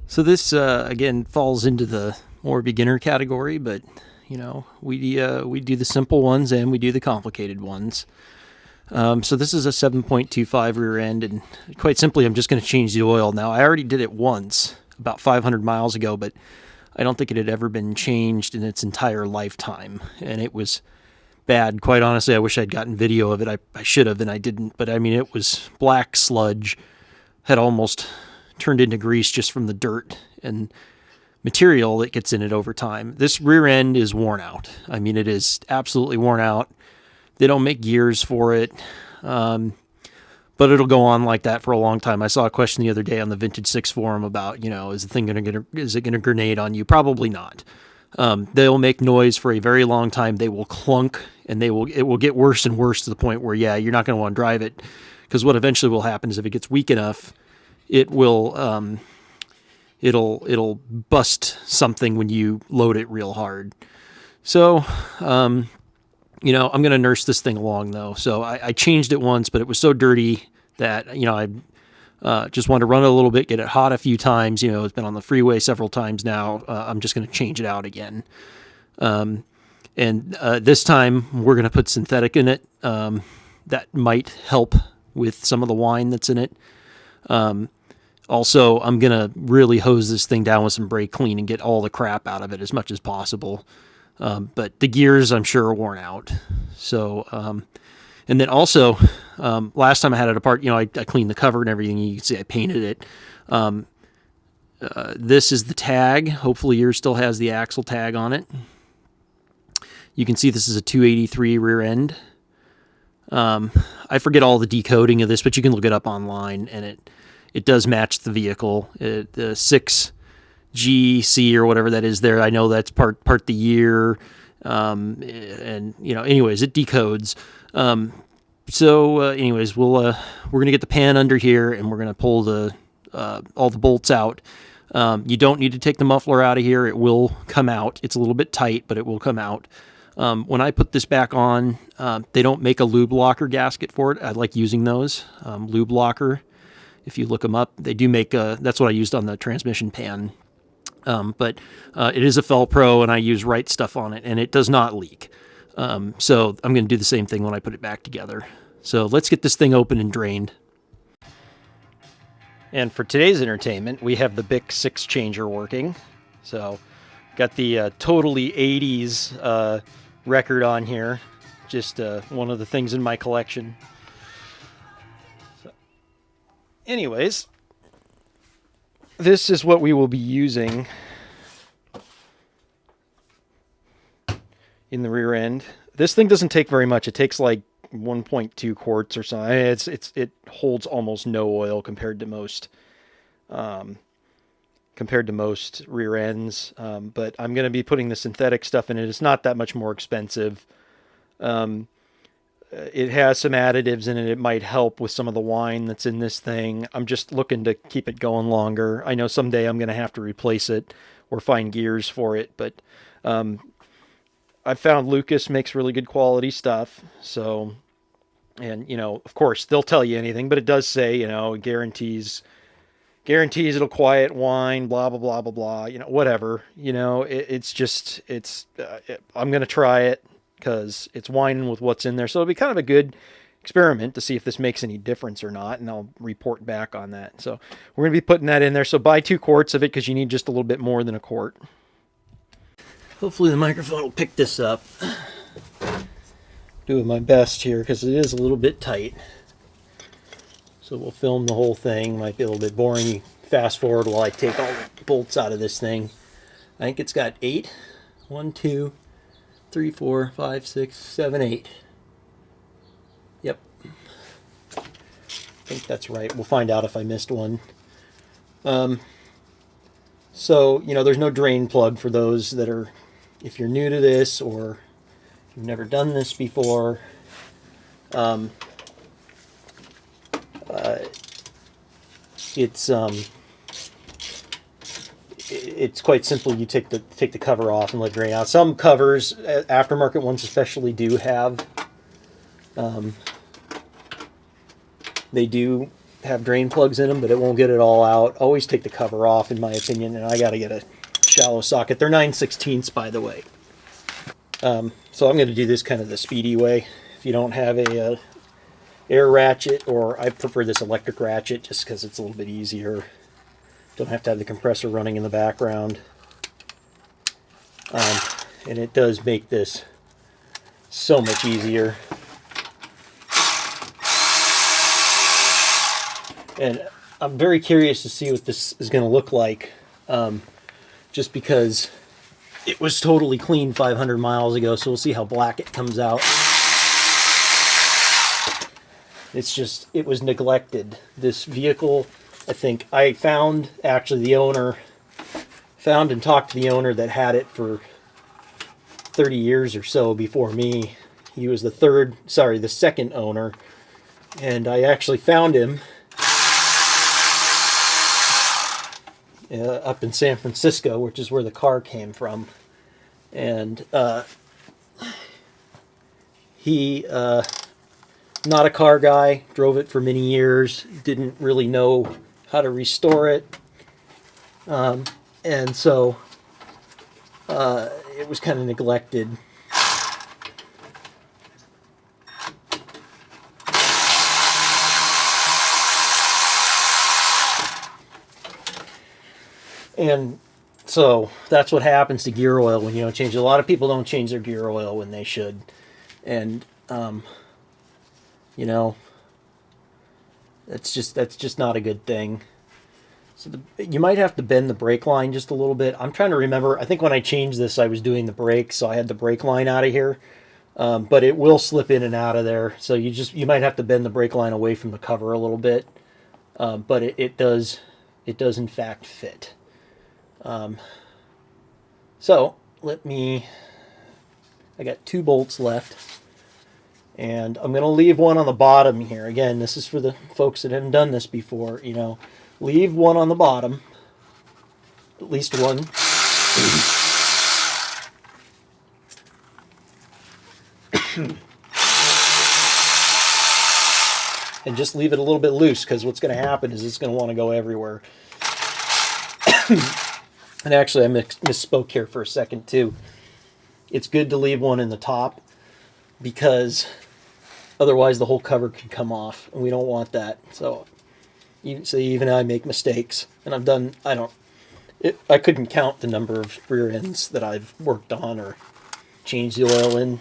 So this again falls into the more beginner category, but you know we do the simple ones and we do the complicated ones. So this is a 7.25 rear end, and quite simply, I'm just going to change the oil. Now I already did it once about 500 miles ago, but I don't think it had ever been changed in its entire lifetime, and it was bad. Quite honestly, I wish I'd gotten video of it. I should have, and I didn't. But I mean, it was black sludge, had almost turned into grease just from the dirt and material that gets in it over time. This rear end is worn out. I mean, it is absolutely worn out. They don't make gears for it, but it'll go on like that for a long time. I saw a question the other day on the Vintage Six forum about, is the thing is it going to grenade on you? Probably not. They'll make noise for a very long time. They will clunk, and it will get worse and worse to the point where, you're not going to want to drive it, because what eventually will happen is if it gets weak enough, it will it'll bust something when you load it real hard. So I'm going to nurse this thing along though. So I changed it once, but it was so dirty that I just wanted to run it a little bit, get it hot a few times. It's been on the freeway several times now. I'm just going to change it out again. And this time we're going to put synthetic in it. That might help with some of the wine that's in it. Also, I'm going to really hose this thing down with some brake clean and get all the crap out of it as much as possible. But the gears, I'm sure, are worn out. So, and then also, last time I had it apart, I cleaned the cover and everything. You can see I painted it. This is the tag. Hopefully yours still has the axle tag on it. You can see this is a 283 rear end. I forget all the decoding of this, but you can look it up online, and it does match the vehicle. The 6GC or whatever that is there. I know that's part the year. And anyways, it decodes. Anyways, we're going to get the pan under here, and we're going to pull all the bolts out. You don't need to take the muffler out of here. It will come out. It's a little bit tight, but it will come out. When I put this back on, they don't make a lube locker gasket for it. I like using those. Lube locker, if you look them up, they do make that's what I used on the transmission pan. But it is a Fel-Pro, and I use Right Stuff on it, and it does not leak. So I'm going to do the same thing when I put it back together. So let's get this thing open and drained. And for today's entertainment, we have the Bic 6 changer working. So got the totally 80s record on here. Just one of the things in my collection. So, anyways, this is what we will be using in the rear end. This thing doesn't take very much. It takes like 1.2 quarts or something. It holds almost no oil compared to most rear ends. But I'm going to be putting the synthetic stuff in it. It's not that much more expensive. It has some additives in it. It might help with some of the wine that's in this thing. I'm just looking to keep it going longer. I know someday I'm going to have to replace it or find gears for it, but I've found Lucas makes really good quality stuff. So, and of course they'll tell you anything, but it does say, guarantees it'll quiet wine, blah, blah, blah, blah, blah, whatever, I'm going to try it because it's wine with what's in there. So it'll be kind of a good experiment to see if this makes any difference or not. And I'll report back on that. So we're going to be putting that in there. So buy 2 quarts of it because you need just a little bit more than a quart. Hopefully the microphone will pick this up. Doing my best here because it is a little bit tight. So we'll film the whole thing. Might be a little bit boring. You fast forward while I take all the bolts out of this thing. I think it's got 8. 1, 2, 3, 4, 5, 6, 7, 8. Yep. I think that's right. We'll find out if I missed one. So, there's no drain plug for those that are, if you're new to this or you've never done this before. It's quite simple. You take the cover off and let it drain out. Some covers, aftermarket ones especially, do have have drain plugs in them, but it won't get it all out. Always take the cover off, in my opinion, and I got to get a shallow socket. They're 9/16, by the way. So I'm going to do this kind of the speedy way. If you don't have a air ratchet, or I prefer this electric ratchet just because it's a little bit easier. Don't have to have the compressor running in the background. And it does make this so much easier. And I'm very curious to see what this is going to look like, just because it was totally clean 500 miles ago, so we'll see how black it comes out. It's just, it was neglected. This vehicle, I think, I found actually the owner, found and talked to the owner that had it for 30 years or so before me. He was the second owner, and I actually found him up in San Francisco, which is where the car came from. And he, not a car guy, drove it for many years, didn't really know how to restore it. And so it was kind of neglected. And so that's what happens to gear oil when you don't change it. A lot of people don't change their gear oil when they should. And, you know, that's just not a good thing. So you might have to bend the brake line just a little bit. I'm trying to remember. I think when I changed this, I was doing the brakes, so I had the brake line out of here. But it will slip in and out of there. So you might have to bend the brake line away from the cover a little bit. But it does in fact fit. So I got 2 bolts left, and I'm going to leave one on the bottom here. Again, this is for the folks that haven't done this before, you know, leave one on the bottom, at least one. And just leave it a little bit loose, because what's going to happen is it's going to want to go everywhere. And actually, I misspoke here for a second, too. It's good to leave one in the top, because otherwise the whole cover could come off, and we don't want that. So even I make mistakes, and I couldn't count the number of rear ends that I've worked on or changed the oil in.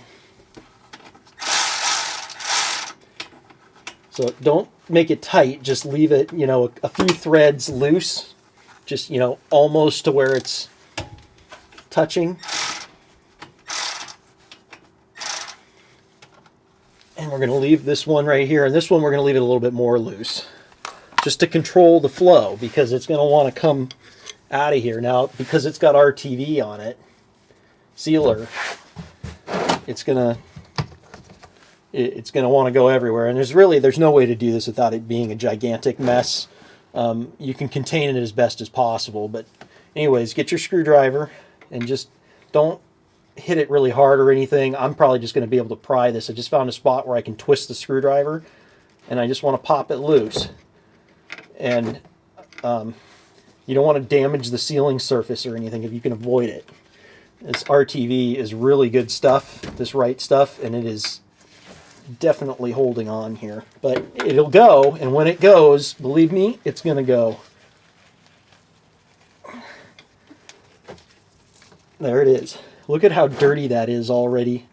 So don't make it tight, just leave it, you know, a few threads loose. Just, you know, almost to where it's touching. And we're going to leave this one right here. And this one we're going to leave it a little bit more loose. Just to control the flow, because it's going to want to come out of here. Now, because it's got RTV on it, sealer, it's going to want to go everywhere. And there's no way to do this without it being a gigantic mess. You can contain it as best as possible, but anyways, get your screwdriver and just don't hit it really hard or anything. I'm probably just going to be able to pry this. I just found a spot where I can twist the screwdriver, and I just want to pop it loose. And you don't want to damage the sealing surface or anything if you can avoid it. This RTV is really good stuff, this right stuff, and it is definitely holding on here, but it'll go, and when it goes, believe me, it's going to go. There it is. Look at how dirty that is already.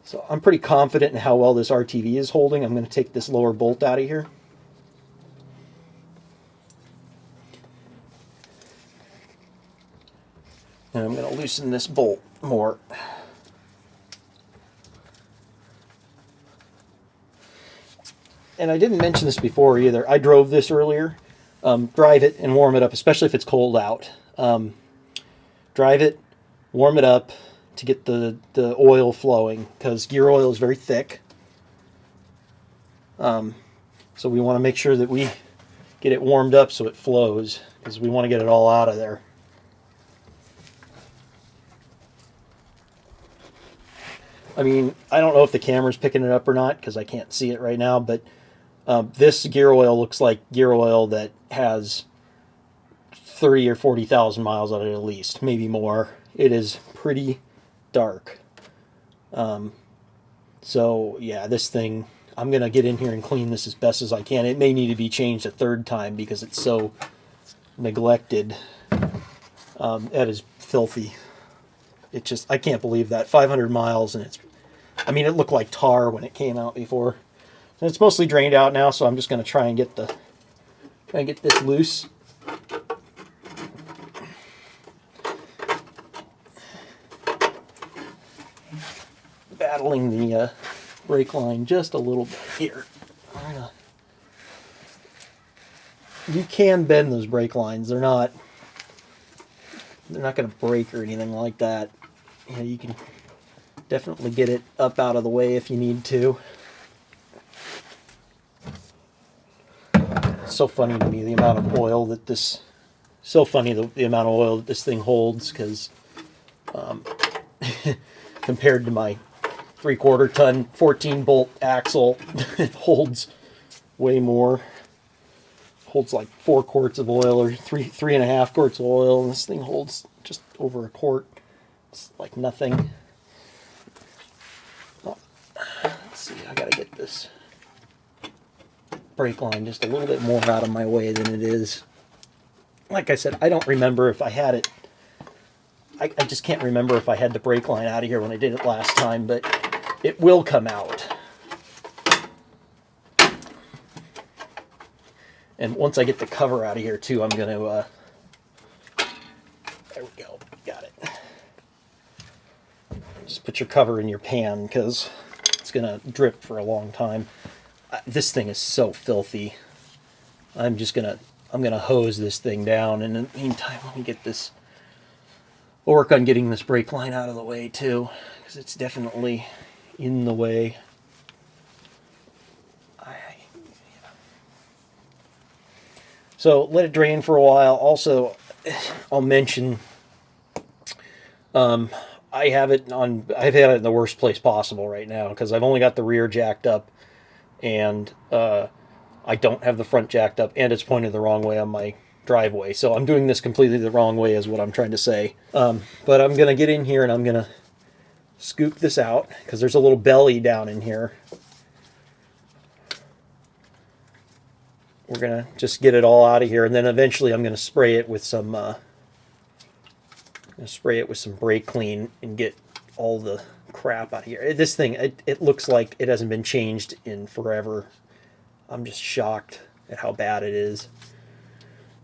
So I'm pretty confident in how well this RTV is holding. I'm going to take this lower bolt out of here. And I'm going to loosen this bolt more. And I didn't mention this before either. I drove this earlier. Drive it and warm it up, especially if it's cold out. Drive it, warm it up to get the oil flowing, because gear oil is very thick. So we want to make sure that we get it warmed up so it flows, because we want to get it all out of there. I mean, I don't know if the camera's picking it up or not, because I can't see it right now, but This gear oil looks like gear oil that has 30 or 40,000 miles on it at least, maybe more. It is pretty dark. So yeah, this thing, I'm going to get in here and clean this as best as I can. It may need to be changed a third time because it's so neglected. That is filthy. It just, I can't believe that. 500 miles, and I mean, it looked like tar when it came out before. And it's mostly drained out now, so I'm just going to try and get this loose. Battling the brake line just a little bit here. You can bend those brake lines. They're not going to break or anything like that. You know, you can definitely get it up out of the way if you need to. It's so funny to me the amount of oil that this. So funny the amount of oil that this thing holds, because compared to my 3/4 ton 14 bolt axle, it holds way more. Holds like 4 quarts of oil, or 3.5 quarts of oil, and this thing holds just over a quart. It's like nothing. Oh, let's see, I gotta get this brake line just a little bit more out of my way than it is. Like I said, I don't remember if I had it. I just can't remember if I had the brake line out of here when I did it last time, but it will come out. And once I get the cover out of here too, I'm going to, there we go, got it. Just put your cover in your pan because it's going to drip for a long time. This thing is so filthy. I'm going to hose this thing down. And in the meantime, let me get this, we'll work on getting this brake line out of the way too, because it's definitely in the way. So let it drain for a while. Also, I'll mention I've had it in the worst place possible right now because I've only got the rear jacked up, and I don't have the front jacked up, and it's pointed the wrong way on my driveway. So I'm doing this completely the wrong way is what I'm trying to say. But I'm going to get in here and I'm going to scoop this out because there's a little belly down in here. We're going to just get it all out of here, and then eventually I'm going to spray it with some brake clean and get all the crap out of here. This thing, it looks like it hasn't been changed in forever. I'm just shocked at how bad it is.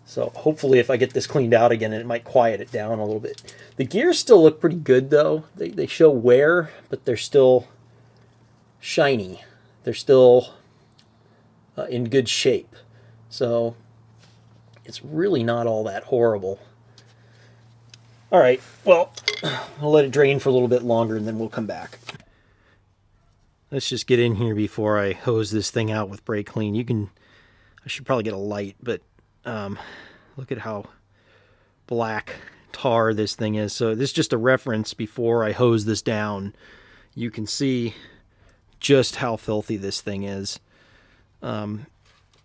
So hopefully if I get this cleaned out again, it might quiet it down a little bit. The gears still look pretty good though. They show wear, but they're still shiny. They're still in good shape. So it's really not all that horrible. All right, well, I'll let it drain for a little bit longer and then we'll come back. Let's just get in here before I hose this thing out with brake clean. I should probably get a light, but look at how black tar this thing is. So this is just a reference before I hose this down. You can see just how filthy this thing is.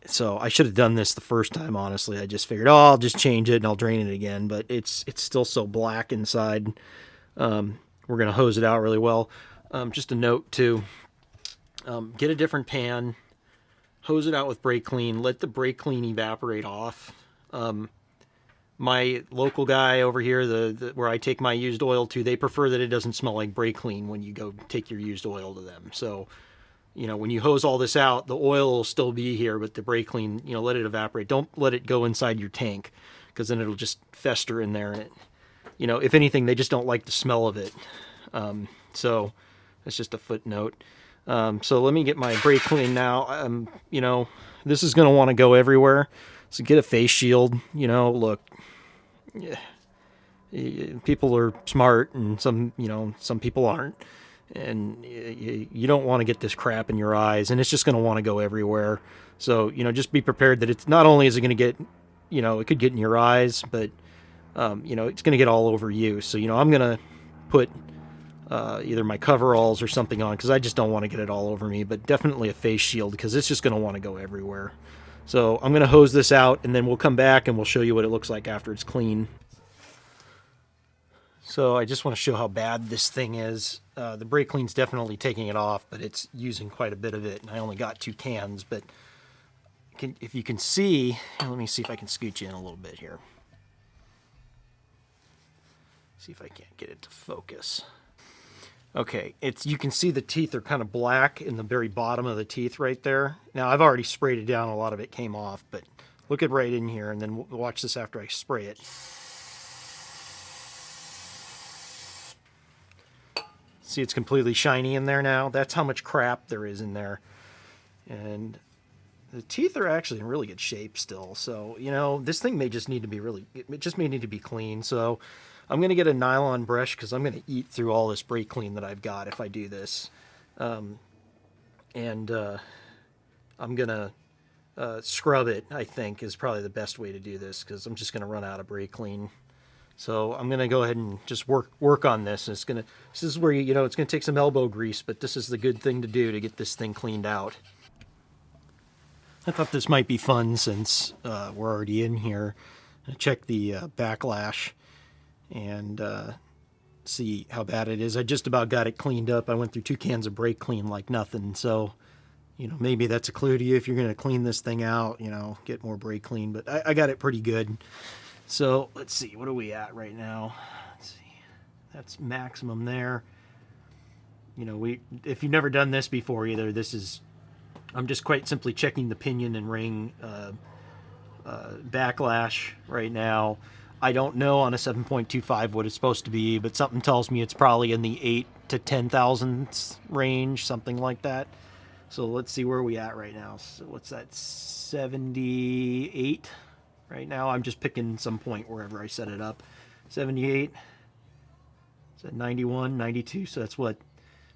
So I should have done this the first time, honestly. I just figured, I'll just change it and I'll drain it again. But it's still so black inside. We're going to hose it out really well. Just a note, too. Get a different pan. Hose it out with brake clean. Let the brake clean evaporate off. My local guy over here, where I take my used oil to, they prefer that it doesn't smell like brake clean when you go take your used oil to them. So, you know, when you hose all this out, the oil will still be here, but the brake clean, you know, let it evaporate. Don't let it go inside your tank, because then it'll just fester in there. And you know, if anything, they just don't like the smell of it. So that's just a footnote. So let me get my brake clean now. You know, this is going to want to go everywhere. So get a face shield. You know, look, yeah, people are smart, and some people aren't. And you don't want to get this crap in your eyes, and it's just going to want to go everywhere. So, you know, just be prepared that it's not only is it going to get, you know, it could get in your eyes, but, you know, it's going to get all over you. So, you know, I'm going to put either my coveralls or something on, because I just don't want to get it all over me, but definitely a face shield because it's just going to want to go everywhere. So I'm going to hose this out, and then we'll come back and we'll show you what it looks like after it's clean. So I just want to show how bad this thing is. The brake clean's definitely taking it off, but it's using quite a bit of it, and I only got 2 cans. But if you can see, let me see if I can scooch in a little bit here. See if I can't get it to focus. Okay, you can see the teeth are kind of black in the very bottom of the teeth right there. Now I've already sprayed it down, a lot of it came off, but look at right in here, and then watch this after I spray it. See, it's completely shiny in there now. That's how much crap there is in there. And the teeth are actually in really good shape still. So, you know, this thing may just need to be it just may need to be clean. So I'm going to get a nylon brush because I'm going to eat through all this brake clean that I've got if I do this. I'm going to scrub it, I think, is probably the best way to do this because I'm just going to run out of brake clean. So I'm going to go ahead and just work on this. This is where, you know, it's going to take some elbow grease, but this is the good thing to do to get this thing cleaned out. I thought this might be fun since we're already in here. Check the backlash and see how bad it is. I just about got it cleaned up. I went through 2 cans of brake clean like nothing. So, you know, maybe that's a clue to you if you're going to clean this thing out, you know, get more brake clean. But I got it pretty good. So let's see, what are we at right now? Let's see, that's maximum there. You know, if you've never done this before either, I'm just quite simply checking the pinion and ring backlash right now. I don't know on a 7.25 what it's supposed to be, but something tells me it's probably in the 8 to 10 thousandths range, something like that. So let's see where we at right now. So what's that, 78? Right now, I'm just picking some point wherever I set it up. 78, is that 91, 92, so that's what,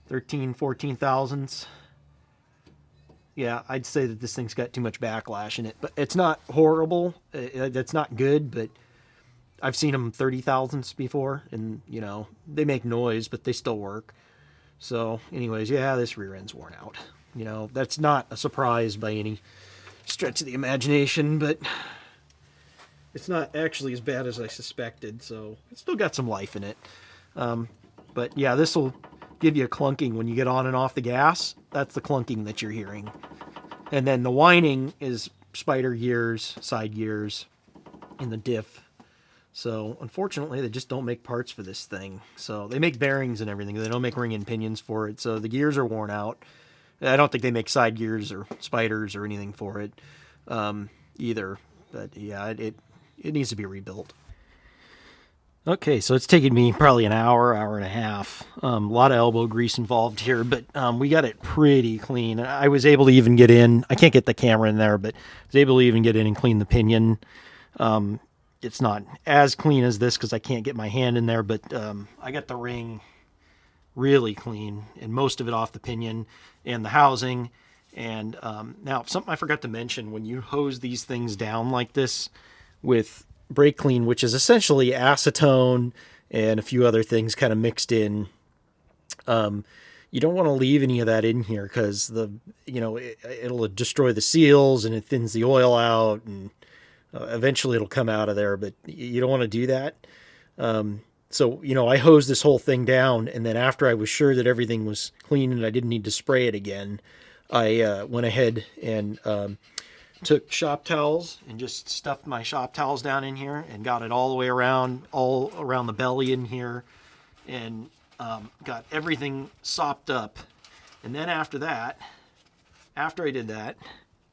13, 14 thousandths? Yeah, I'd say that this thing's got too much backlash in it, but it's not horrible. That's not good, but I've seen them 30 thousandths before, and, you know, they make noise, but they still work. So, anyways, yeah, this rear end's worn out. You know, that's not a surprise by any stretch of the imagination, but it's not actually as bad as I suspected, so it's still got some life in it. But yeah, this will give you a clunking when you get on and off the gas. That's the clunking that you're hearing. And then the whining is spider gears, side gears, in the diff. So unfortunately, they just don't make parts for this thing. So they make bearings and everything. They don't make ring and pinions for it. So the gears are worn out. I don't think they make side gears or spiders or anything for it either. But yeah, it needs to be rebuilt. Okay, so it's taken me probably an hour and a half. A lot of elbow grease involved here, but we got it pretty clean. I was able to even get in. I can't get the camera in there, but I was able to even get in and clean the pinion. It's not as clean as this because I can't get my hand in there, but I got the ring really clean and most of it off the pinion and the housing. And now, something I forgot to mention, when you hose these things down like this with brake clean, which is essentially acetone and a few other things kind of mixed in, you don't want to leave any of that in here because it'll destroy the seals and it thins the oil out, and eventually it'll come out of there, but you don't want to do that. So, I hosed this whole thing down, and then after I was sure that everything was clean and I didn't need to spray it again, I went ahead and took shop towels and just stuffed my shop towels down in here and got it all the way around, all around the belly in here, and got everything sopped up. And then after I did that,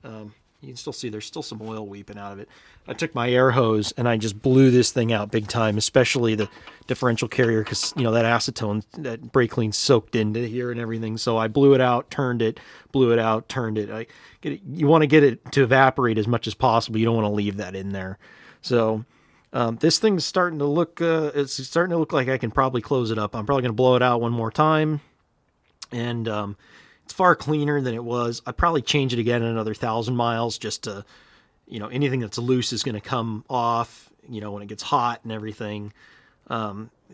you can still see there's still some oil weeping out of it. I took my air hose and I just blew this thing out big time, especially the differential carrier, because that acetone, that brake clean soaked into here and everything. So I blew it out, turned it, blew it out, turned it. You want to get it to evaporate as much as possible. You don't want to leave that in there. So this thing's starting to look. It's starting to look like I can probably close it up. I'm probably going to blow it out one more time, and it's far cleaner than it was. I'd probably change it again in another 1,000 miles just to, anything that's loose is going to come off, when it gets hot and everything.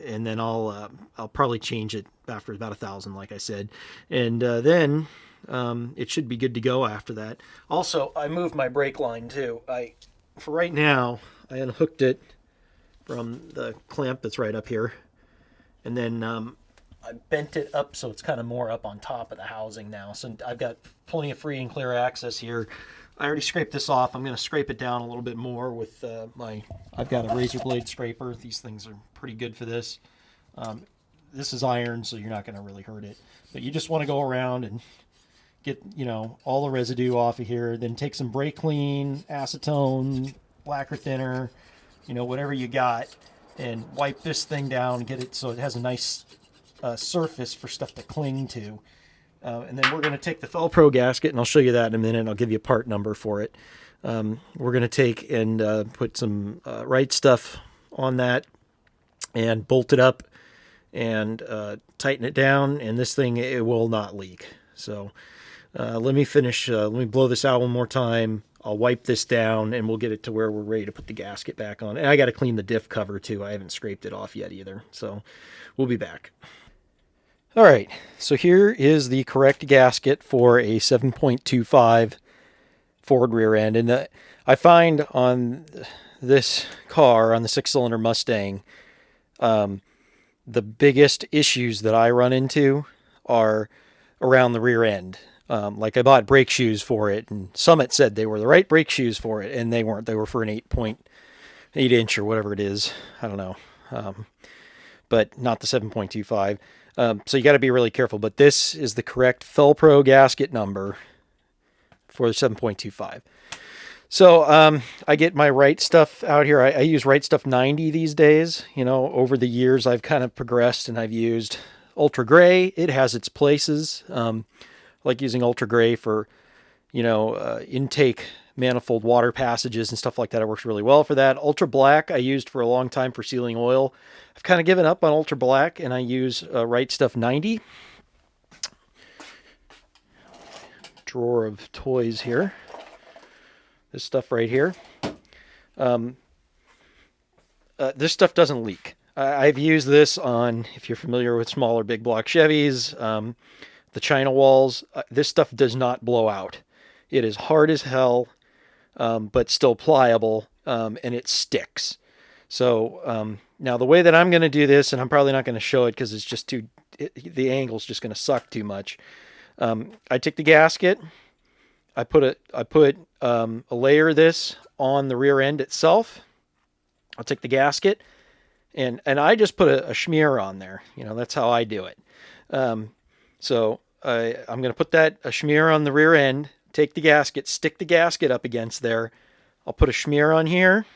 and then I'll probably change it after about 1,000, like I said, and then it should be good to go after that. Also, I moved my brake line too. For right now, I unhooked it from the clamp that's right up here, and then I bent it up so it's kind of more up on top of the housing now. So I've got plenty of free and clear access here. I already scraped this off. I'm going to scrape it down a little bit more with I've got a razor blade scraper. These things are pretty good for this. This is iron, so you're not going to really hurt it. But you just want to go around and get, all the residue off of here. Then take some brake clean, acetone, lacquer thinner, whatever you got, and wipe this thing down, get it so it has a nice surface for stuff to cling to. And then we're going to take the Felpro gasket, and I'll show you that in a minute. I'll give you a part number for it. We're going to take and put some right stuff on that and bolt it up and tighten it down, and this thing, it will not leak. So let me finish. Let me blow this out one more time. I'll wipe this down, and we'll get it to where we're ready to put the gasket back on. And I got to clean the diff cover too. I haven't scraped it off yet either. So we'll be back. All right, so here is the correct gasket for a 7.25 Ford rear end. And I find on this car, on the 6-cylinder Mustang, the biggest issues that I run into are around the rear end. Like I bought brake shoes for it, and Summit said they were the right brake shoes for it, and they weren't. They were for an 8.8 inch or whatever it is. I don't know. But not the 7.25. So you got to be really careful. But this is the correct Felpro gasket number for the 7.25. So I get my Right Stuff out here. I use Right Stuff 90 these days. Over the years I've kind of progressed, and I've used Ultra Gray. It has its places. I like using Ultra Gray for, intake manifold water passages and stuff like that. It works really well for that. Ultra Black I used for a long time for sealing oil. I've kind of given up on Ultra Black, and I use Right Stuff 90. Drawer of toys here. This stuff right here. This stuff doesn't leak. I've used this on, if you're familiar with smaller big block Chevys, the China walls. This stuff does not blow out. It is hard as hell, but still pliable, and it sticks. So now the way that I'm going to do this, and I'm probably not going to show it because it's just the angle's just going to suck too much. I take the gasket, I put a layer of this on the rear end itself. I'll take the gasket, and I just put a smear on there. That's how I do it. So I'm going to put a smear on the rear end, take the gasket, stick the gasket up against there. I'll put a smear on here,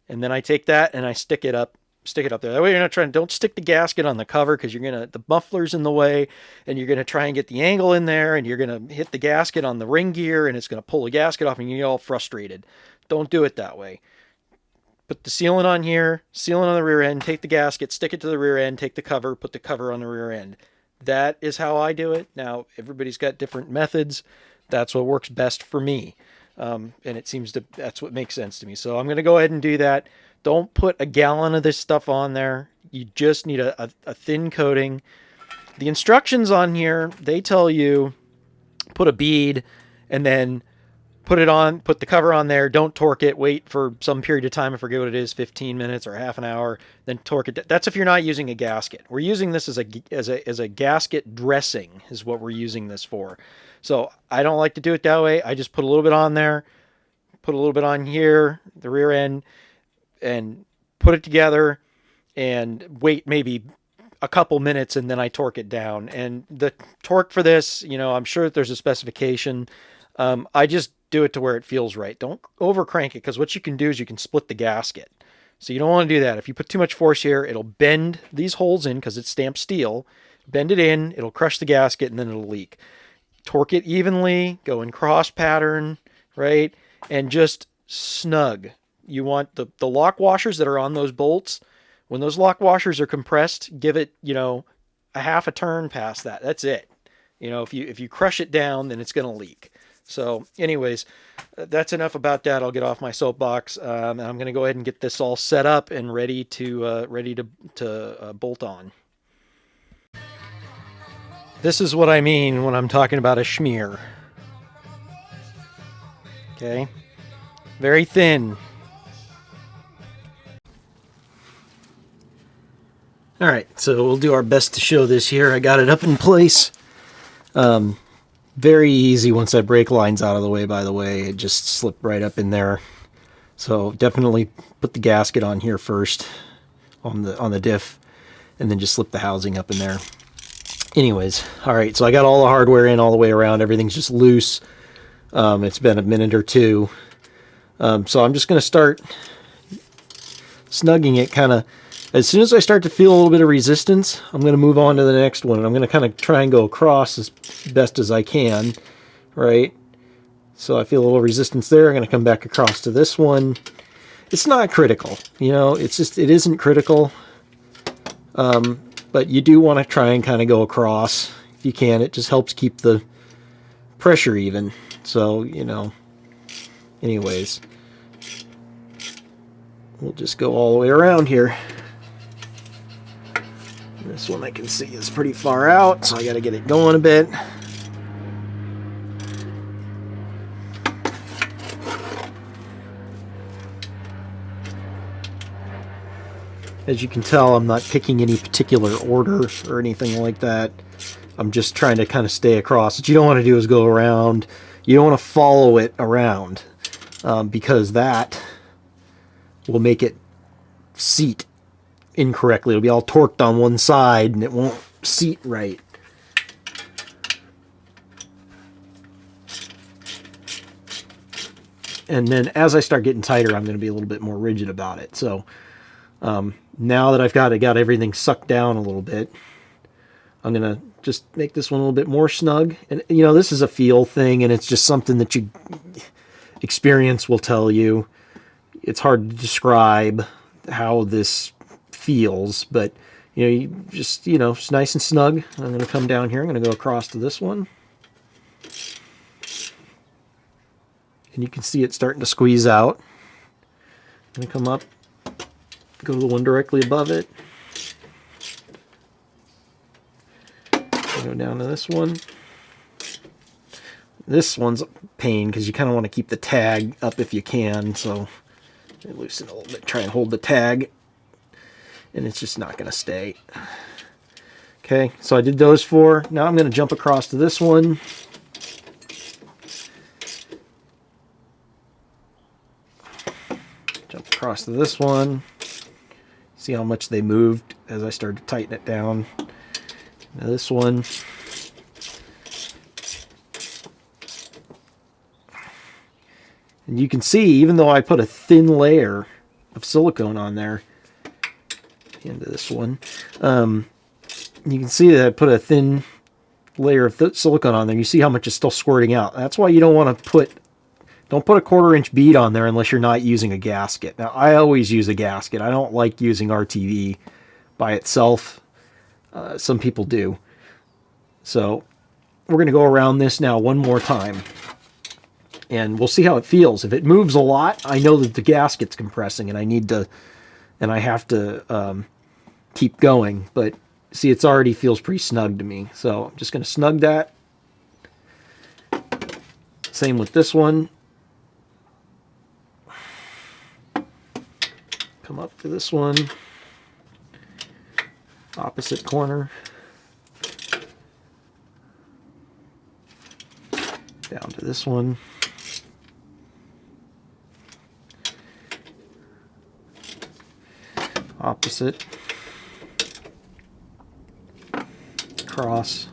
and then I take that and I stick it up there. That way don't stick the gasket on the cover, because the muffler's in the way, and you're going to try and get the angle in there, and you're going to hit the gasket on the ring gear, and it's going to pull the gasket off, and you get all frustrated. Don't do it that way. Put the sealant on here, sealant on the rear end, take the gasket, stick it to the rear end, take the cover, put the cover on the rear end. That is how I do it. Now, everybody's got different methods. That's what works best for me. And that's what makes sense to me. So I'm going to go ahead and do that. Don't put a gallon of this stuff on there. You just need a thin coating. The instructions on here, they tell you put a bead and then put the cover on there. Don't torque it. Wait for some period of time. I forget what it is, 15 minutes or half an hour. Then torque it. That's if you're not using a gasket. We're using this as a gasket dressing is what we're using this for. So I don't like to do it that way. I just put a little bit on there, put a little bit on here, the rear end, and put it together and wait maybe a couple minutes, and then I torque it down. And the torque for this, I'm sure that there's a specification. I just do it to where it feels right. Don't over crank it, because what you can do is you can split the gasket. So you don't want to do that. If you put too much force here, it'll bend these holes in, because it's stamped steel. Bend it in, it'll crush the gasket, and then it'll leak. Torque it evenly, go in cross pattern, right? And just snug. You want the lock washers that are on those bolts. When those lock washers are compressed, give it, a half a turn past that. That's it. If you crush it down, then it's going to leak. So anyways, that's enough about that. I'll get off my soapbox. And I'm going to go ahead and get this all set up and ready to bolt on. This is what I mean when I'm talking about a schmear. Okay, very thin. All right, so we'll do our best to show this here. I got it up in place. Very easy once that brake line's out of the way, by the way. It just slipped right up in there. So definitely put the gasket on here first on the diff, and then just slip the housing up in there. Anyways, all right, so I got all the hardware in all the way around. Everything's just loose. It's been a minute or two. So I'm just going to start snugging it kind of. As soon as I start to feel a little bit of resistance, I'm going to move on to the next one. And I'm going to kind of try and go across as best as I can, right? So I feel a little resistance there. I'm going to come back across to this one. It's not critical, you know, it's just, it isn't critical. But you do want to try and kind of go across if you can. It just helps keep the pressure even. So, you know, anyways, we'll just go all the way around here. This one I can see is pretty far out, so I got to get it going a bit. As you can tell, I'm not picking any particular order or anything like that. I'm just trying to kind of stay across. What you don't want to do is go around. You don't want to follow it around because that will make it seat incorrectly. It'll be all torqued on one side and it won't seat right. And then as I start getting tighter, I'm going to be a little bit more rigid about it. So now that I've got everything sucked down a little bit, I'm going to just make this one a little bit more snug. And, you know, this is a feel thing, and it's just something that you experience will tell you. It's hard to describe how this feels, but, you know, you just, you know, it's nice and snug. I'm going to come down here. I'm going to go across to this one. And you can see it starting to squeeze out. I'm going to come up, go to the one directly above it. Go down to this one. This one's a pain because you kind of want to keep the tag up if you can. So loosen a little bit, try and hold the tag, and it's just not going to stay. Okay, so I did those four. Now I'm going to jump across to this one. Jump across to this one. See how much they moved as I started to tighten it down. Now this one. And you can see, even though I put a thin layer of silicone on there, into this one, you can see that I put a thin layer of silicone on there. You see how much is still squirting out. That's why you don't want to put, don't put a 1/4-inch bead on there unless you're not using a gasket. Now, I always use a gasket. I don't like using RTV by itself. Some people do. So we're going to go around this now one more time. And we'll see how it feels. If it moves a lot, I know that the gasket's compressing and I have to keep going. But see, it's already feels pretty snug to me. So I'm just going to snug that. Same with this one. Come up to this one. Opposite corner. Down to this one. Opposite. Cross.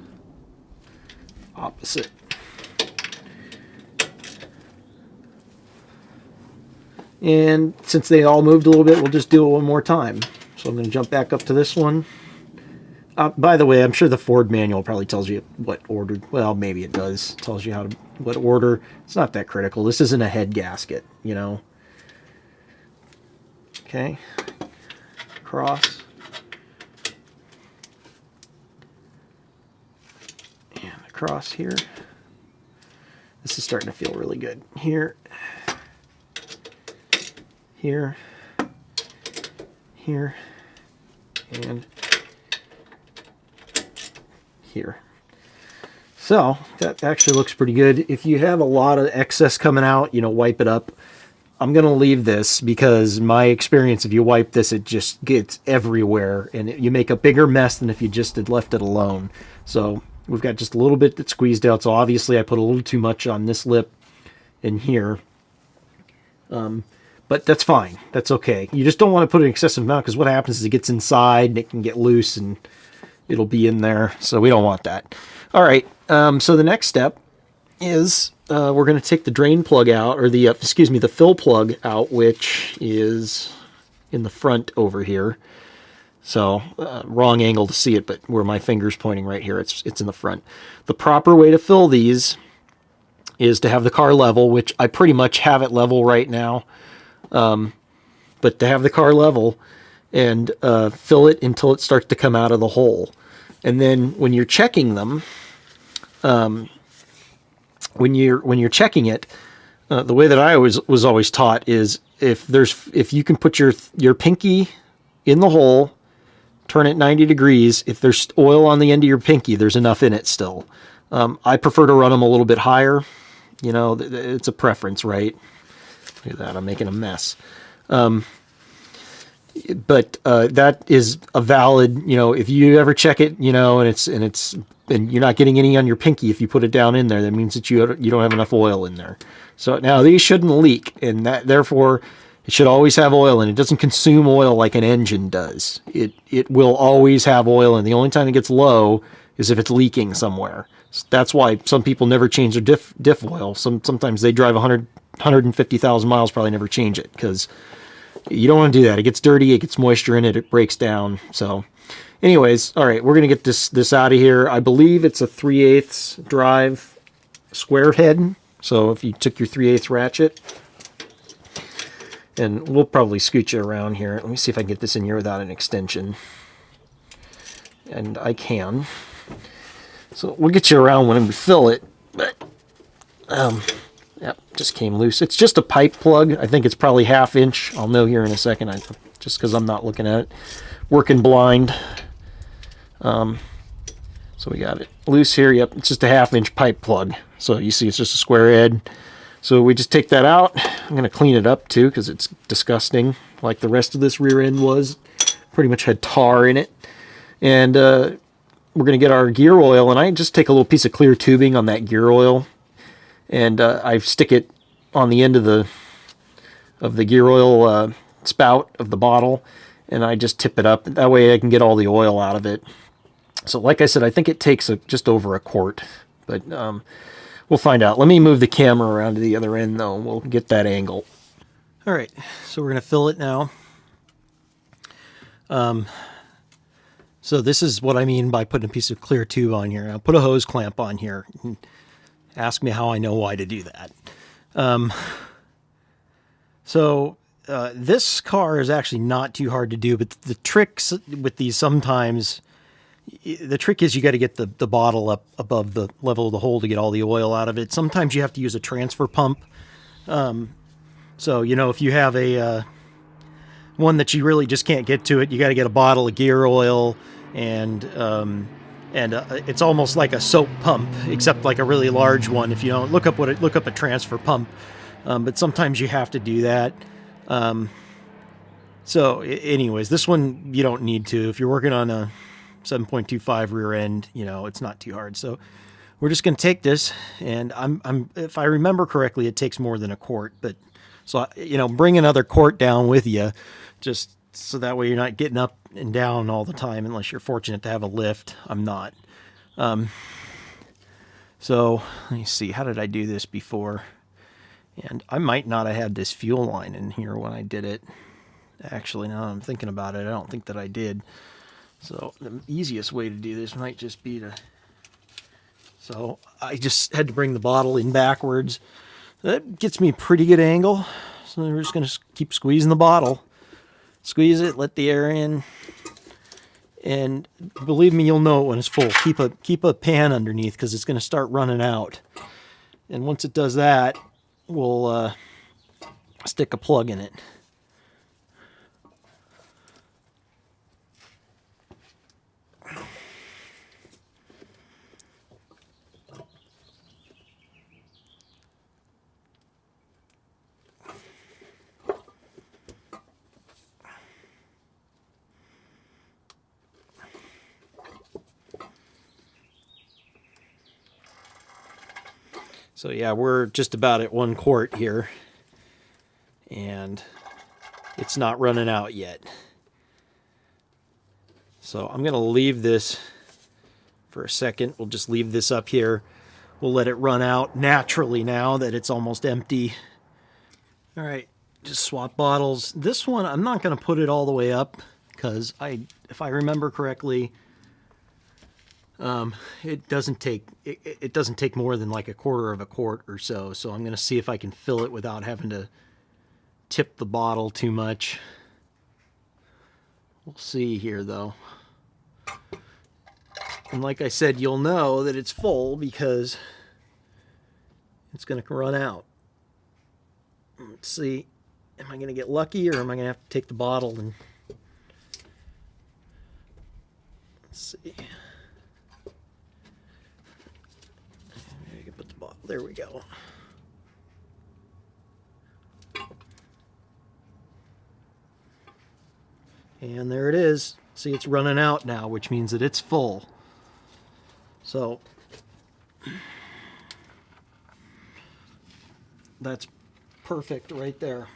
Opposite. And since they all moved a little bit, we'll just do it one more time. So I'm going to jump back up to this one. By the way, I'm sure the Ford manual probably tells you what order. Well, maybe it does. It tells you what order. It's not that critical. This isn't a head gasket, you know. Okay. Cross. And across here. This is starting to feel really good. Here, here, here, and here. So that actually looks pretty good. If you have a lot of excess coming out, you know, wipe it up. I'm going to leave this because my experience, if you wipe this, it just gets everywhere and you make a bigger mess than if you just had left it alone. So we've got just a little bit that squeezed out. So obviously I put a little too much on this lip and here. But that's fine. That's okay. You just don't want to put an excessive amount because what happens is it gets inside and it can get loose and it'll be in there. So we don't want that. All right. So the next step is we're going to take the drain plug out, or the, the fill plug out, which is in the front over here. So wrong angle to see it, but where my finger's pointing right here, it's in the front. The proper way to fill these is to have the car level, which I pretty much have it level right now. But to have the car level and fill it until it starts to come out of the hole. And then when you're checking them, when you're checking it, the way that I was always taught is if you can put your pinky in the hole, turn it 90 degrees. If there's oil on the end of your pinky, there's enough in it still. I prefer to run them a little bit higher. You know, it's a preference, right? Look at that, I'm making a mess. But that is a valid, you know, if you ever check it, you know, and you're not getting any on your pinky, if you put it down in there, that means that you don't have enough oil in there. So now these shouldn't leak, and therefore it should always have oil, and it doesn't consume oil like an engine does. It will always have oil, and the only time it gets low is if it's leaking somewhere. So that's why some people never change their diff oil. Sometimes they drive 150,000 miles, probably never change it, because you don't want to do that. It gets dirty, it gets moisture in it, it breaks down. So anyways, all right, we're going to get this out of here. I believe it's a 3/8 drive square head. So if you took your 3/8 ratchet, and we'll probably scoot you around here. Let me see if I can get this in here without an extension. And I can. So we'll get you around when we fill it. But, yep, just came loose. It's just a pipe plug. I think it's probably 1/2 inch. I'll know here in a second, just because I'm not looking at it. Working blind. So we got it loose here. Yep, it's just a 1/2 inch pipe plug. So you see it's just a square head. So we just take that out. I'm going to clean it up too because it's disgusting like the rest of this rear end was. Pretty much had tar in it. And we're going to get our gear oil, and I just take a little piece of clear tubing on that gear oil, and I stick it on the end of the gear oil spout of the bottle, and I just tip it up. That way I can get all the oil out of it. So like I said, I think it takes just over a quart, but we'll find out. Let me move the camera around to the other end, though, and we'll get that angle. All right, so we're going to fill it now. So this is what I mean by putting a piece of clear tube on here. I'll put a hose clamp on here. Ask me how I know why to do that. This car is actually not too hard to do, but the tricks with these sometimes, the trick is you got to get the bottle up above the level of the hole to get all the oil out of it. Sometimes you have to use a transfer pump. So, you know, if you have a one that you really just can't get to it, you got to get a bottle of gear oil, and it's almost like a soap pump, except like a really large one. If you don't look up a transfer pump, but sometimes you have to do that. So anyways, this one you don't need to. If you're working on a 7.25 rear end, you know, it's not too hard. So we're just going to take this, and if I remember correctly, it takes more than a quart, but so, you know, bring another quart down with you, just so that way you're not getting up and down all the time, unless you're fortunate to have a lift. I'm not. So let me see, how did I do this before? And I might not have had this fuel line in here when I did it. Actually, now that I'm thinking about it, I don't think that I did. So the easiest way to do this might just be to... So I just had to bring the bottle in backwards. That gets me a pretty good angle. So we're just going to keep squeezing the bottle. Squeeze it, let the air in. And believe me, you'll know it when it's full. Keep a pan underneath because it's going to start running out. And once it does that, we'll stick a plug in it. So yeah, we're just about at 1 quart here, and it's not running out yet. So I'm going to leave this for a second. We'll just leave this up here. We'll let it run out naturally now that it's almost empty. All right, just swap bottles. This one, I'm not going to put it all the way up because if I remember correctly, it doesn't take more than like 1/4 of a quart or so. So I'm going to see if I can fill it without having to tip the bottle too much. We'll see here though. And like I said, you'll know that it's full because it's going to run out. Let's see. Am I going to get lucky, or am I going to have to take the bottle and... Let's see. I can put the bottle. There we go. And there it is. See, it's running out now, which means that it's full. So that's perfect right there.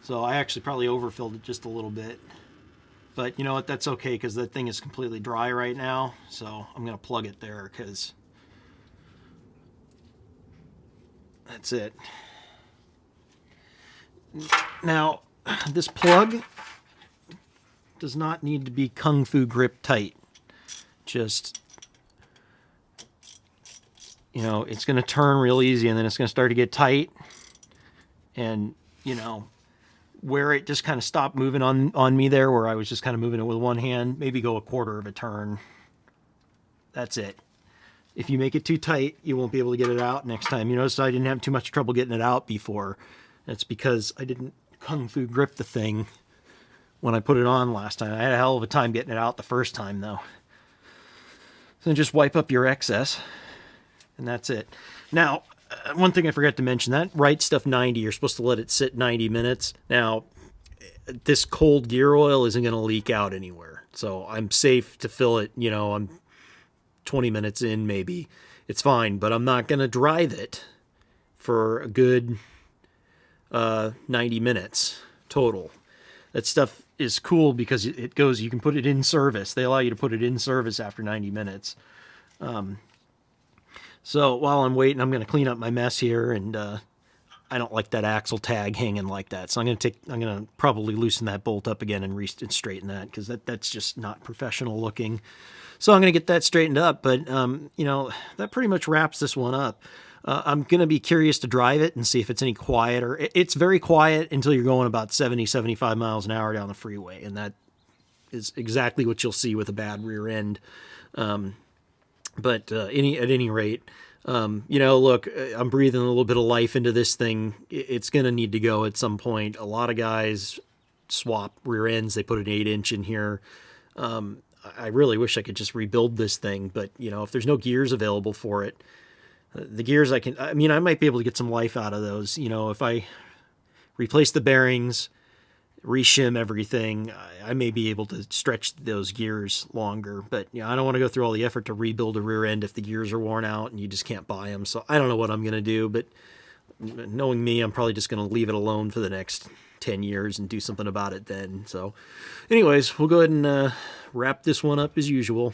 So I actually probably overfilled it just a little bit. But you know what? That's okay because that thing is completely dry right now. So I'm going to plug it there because that's it. Now, this plug does not need to be kung fu grip tight. Just, you know, it's going to turn real easy and then it's going to start to get tight. And, you know, where it just kind of stopped moving on me there, where I was just kind of moving it with one hand, maybe go 1/4 of a turn. That's it. If you make it too tight, you won't be able to get it out next time. You notice I didn't have too much trouble getting it out before. That's because I didn't kung fu grip the thing when I put it on last time. I had a hell of a time getting it out the first time though. So just wipe up your excess and that's it. Now, one thing I forgot to mention, that Right Stuff 90, you're supposed to let it sit 90 minutes. Now, this cold gear oil isn't going to leak out anywhere. So I'm safe to fill it, you know, I'm 20 minutes in maybe. It's fine, but I'm not going to drive it for a good 90 minutes total. That stuff is cool because it goes, you can put it in service. They allow you to put it in service after 90 minutes. So while I'm waiting, I'm going to clean up my mess here, and I don't like that axle tag hanging like that. So I'm going to probably loosen that bolt up again and straighten that because that's just not professional looking. So I'm going to get that straightened up, but you know, that pretty much wraps this one up. I'm going to be curious to drive it and see if it's any quieter. It's very quiet until you're going about 70, 75 miles an hour down the freeway, and that is exactly what you'll see with a bad rear end. But at any rate, you know, look, I'm breathing a little bit of life into this thing. It's going to need to go at some point. A lot of guys swap rear ends. They put an 8-inch in here. I really wish I could just rebuild this thing, but you know, if there's no gears available for it, the gears I might be able to get some life out of those. You know, if I replace the bearings, reshim everything, I may be able to stretch those gears longer. But you know, I don't want to go through all the effort to rebuild a rear end if the gears are worn out and you just can't buy them. So I don't know what I'm going to do, but knowing me, I'm probably just going to leave it alone for the next 10 years and do something about it then. So anyways, we'll go ahead and wrap this one up as usual.